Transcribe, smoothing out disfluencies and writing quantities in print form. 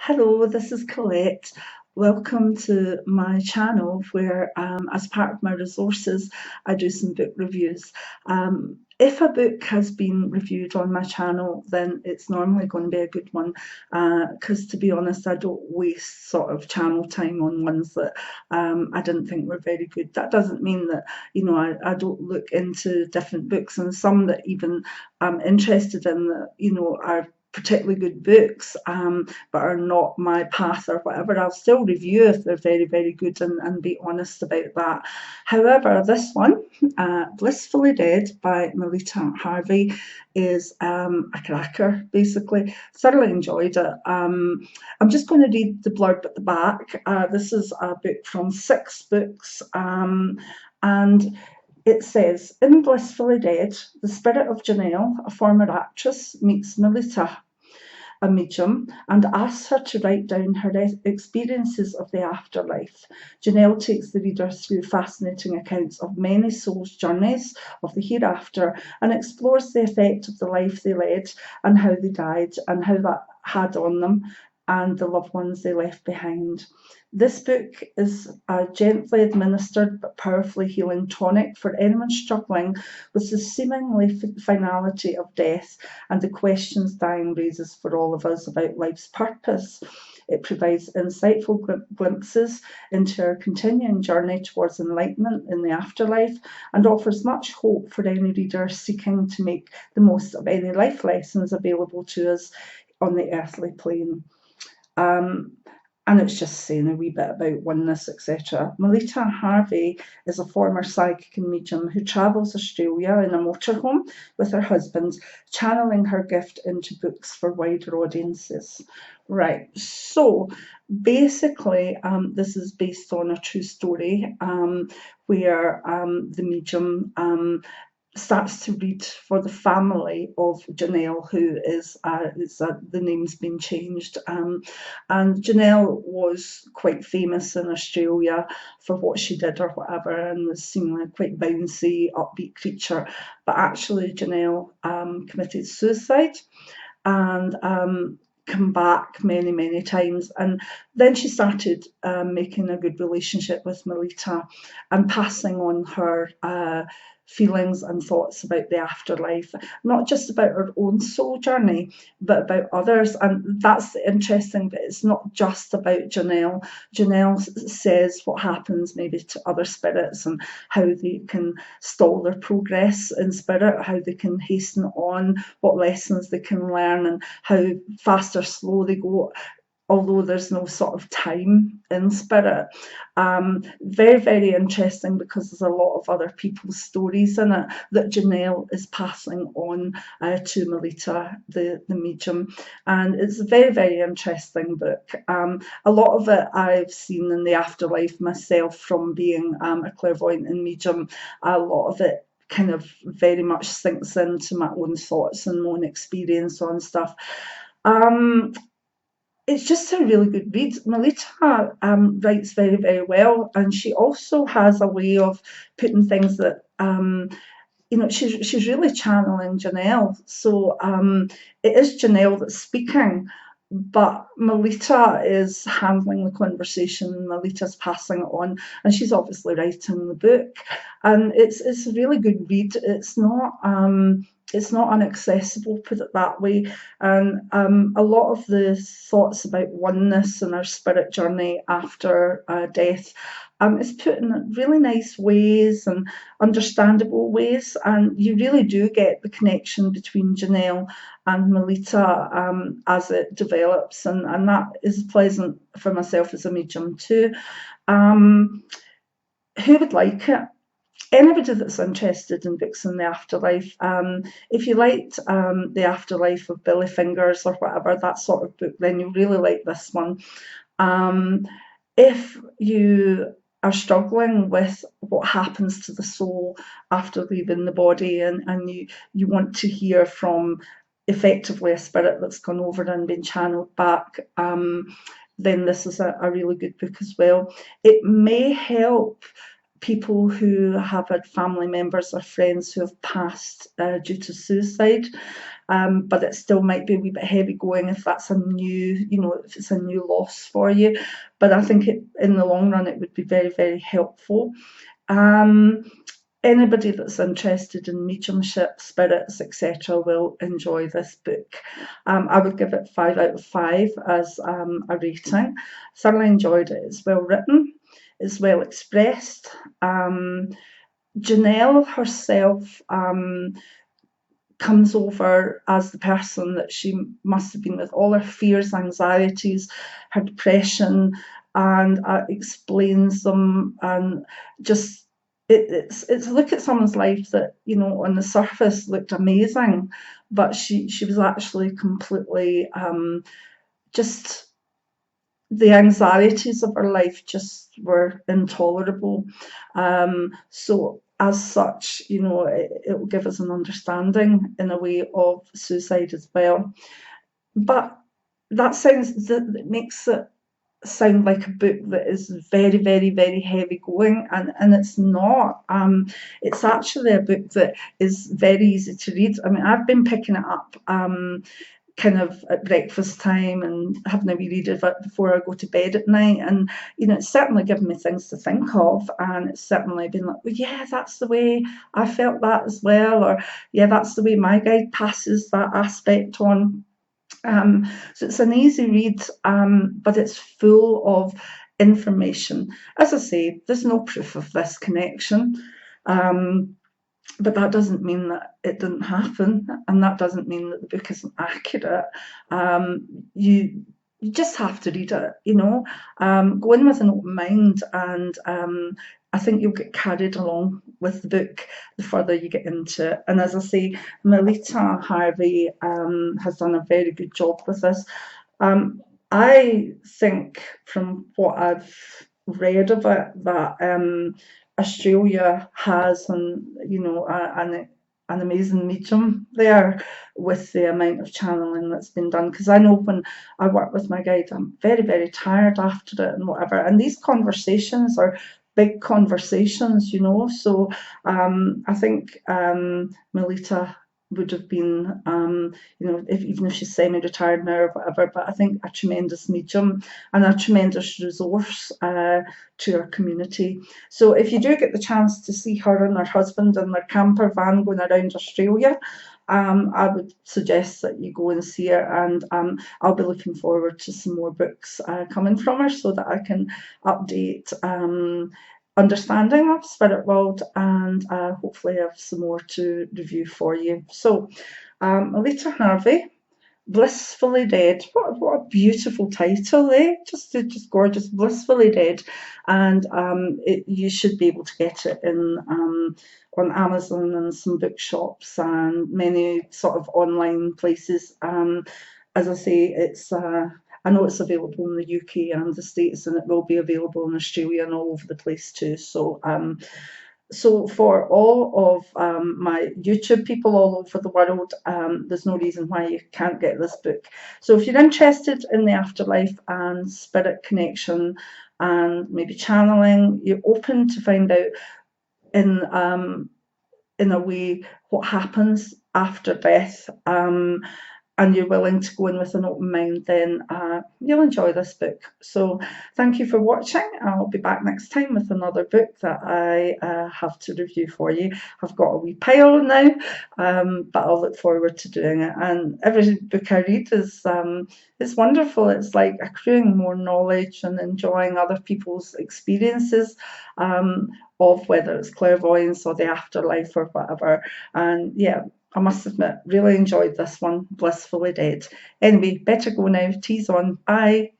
Hello, this is Colette. Welcome to my channel where, as part of my resources, I do some book reviews. If a book has been reviewed on my channel, then it's normally going to be a good one because, to be honest, I don't waste sort of channel time on ones that I didn't think were very good. That doesn't mean that, I don't look into different books, and some that even I'm interested in that, are particularly good books, but are not my path or whatever. I'll still review if they're very, very good and be honest about that. However, this one, Blissfully Dead by Melita Harvey, is a cracker, basically. Thoroughly enjoyed it. I'm just going to read the blurb at the back. This is a book from 6 books, and it says, in Blissfully Dead, the spirit of Janelle, a former actress, meets Melita, a medium, and asks her to write down her experiences of the afterlife. Janelle takes the reader through fascinating accounts of many souls' journeys of the hereafter and explores the effect of the life they led and how they died and how that had on them and the loved ones they left behind. This book is a gently administered but powerfully healing tonic for anyone struggling with the seemingly finality of death and the questions dying raises for all of us about life's purpose. It provides insightful glimpses into our continuing journey towards enlightenment in the afterlife and offers much hope for any reader seeking to make the most of any life lessons available to us on the earthly plane. And it's just saying a wee bit about oneness, etc. Melita Harvey is a former psychic and medium who travels Australia in a motorhome with her husband, channeling her gift into books for wider audiences. Right, so basically, this is based on a true story where the medium starts to read for the family of Janelle, who is the name's been changed. And Janelle was quite famous in Australia for what she did or whatever, and was seemingly quite bouncy, upbeat creature. But actually, Janelle committed suicide and come back many, many times. And then she started making a good relationship with Melita and passing on her feelings and thoughts about the afterlife, not just about her own soul journey, but about others. And that's the interesting bit. It's not just about Janelle. Janelle says what happens maybe to other spirits and how they can stall their progress in spirit, how they can hasten on, what lessons they can learn, and how fast or slow they go, although there's no sort of time in spirit. Very, very interesting because there's a lot of other people's stories in it that Janelle is passing on to Melita, the medium. And it's a very, very interesting book. A lot of it I've seen in the afterlife myself from being a clairvoyant and medium. A lot of it kind of very much sinks into my own thoughts and my own experience on stuff. It's just a really good read. Melita writes very, very well, and she also has a way of putting things that she's really channeling Janelle. So it is Janelle that's speaking, but Melita is handling the conversation. Melita's passing it on, and she's obviously writing the book. And it's a really good read. It's not inaccessible, put it that way. And a lot of the thoughts about oneness and our spirit journey after death is put in really nice ways and understandable ways. And you really do get the connection between Janelle and Melita as it develops. And that is pleasant for myself as a medium too. Who would like it? Anybody that's interested in books in the afterlife, if you liked The Afterlife of Billy Fingers or whatever, that sort of book, then you really like this one. If you are struggling with what happens to the soul after leaving the body and you want to hear from effectively a spirit that's gone over and been channeled back, then this is a really good book as well. It may help people who have had family members or friends who have passed due to suicide. But it still might be a wee bit heavy going if that's a new, if it's a new loss for you. But I think in the long run, it would be very, very helpful. Anybody that's interested in mediumship, spirits, etc., will enjoy this book. I would give it 5 out of 5 as a rating. Thoroughly enjoyed it. It's well written, it's well expressed. Janelle herself comes over as the person that she must have been, with all her fears, anxieties, her depression, and explains them, and just it's a look at someone's life that, on the surface looked amazing, but she was actually completely just, the anxieties of her life just were intolerable. So as such, it will give us an understanding in a way of suicide as well. But that makes it sound like a book that is very, very, very heavy going, and it's not. It's actually a book that is very easy to read. I mean, I've been picking it up kind of at breakfast time and having a wee read of it before I go to bed at night, and it's certainly given me things to think of, and it's certainly been like, well, yeah, that's the way I felt that as well, or yeah, that's the way my guide passes that aspect on. So it's an easy read, but it's full of information. As I say, there's no proof of this connection, but that doesn't mean that it didn't happen, and that doesn't mean that the book isn't accurate. You just have to read it, go in with an open mind, and I think you'll get carried along with the book the further you get into it. And as I say, Melita Harvey has done a very good job with this. I think from what I've read of it that Australia has an amazing medium there with the amount of channeling that's been done. Because I know when I work with my guide, I'm very, very tired after it and whatever. And these conversations are big conversations, So I think Melita would have been, even if she's semi-retired now or whatever, but I think a tremendous medium and a tremendous resource to our community. So if you do get the chance to see her and her husband in their camper van going around Australia, I would suggest that you go and see her, and I'll be looking forward to some more books coming from her so that I can update understanding of spirit world, and hopefully have some more to review for you. So Melita Harvey, Blissfully Dead. What a beautiful title, eh? Just gorgeous. Blissfully Dead, and you should be able to get it in on Amazon and some bookshops and many sort of online places. As I say, I know it's available in the UK and the States, and it will be available in Australia and all over the place too. So for all of my YouTube people all over the world, there's no reason why you can't get this book. So if you're interested in the afterlife and spirit connection and maybe channeling, you're open to find out in a way what happens after death, and you're willing to go in with an open mind, then you'll enjoy this book. So thank you for watching. I'll be back next time with another book that I have to review for you. I've got a wee pile now, but I'll look forward to doing it. And every book I read is wonderful. It's like accruing more knowledge and enjoying other people's experiences of whether it's clairvoyance or the afterlife or whatever. And yeah, I must admit, really enjoyed this one, Blissfully Dead. Anyway, better go now. Tea's on. Bye.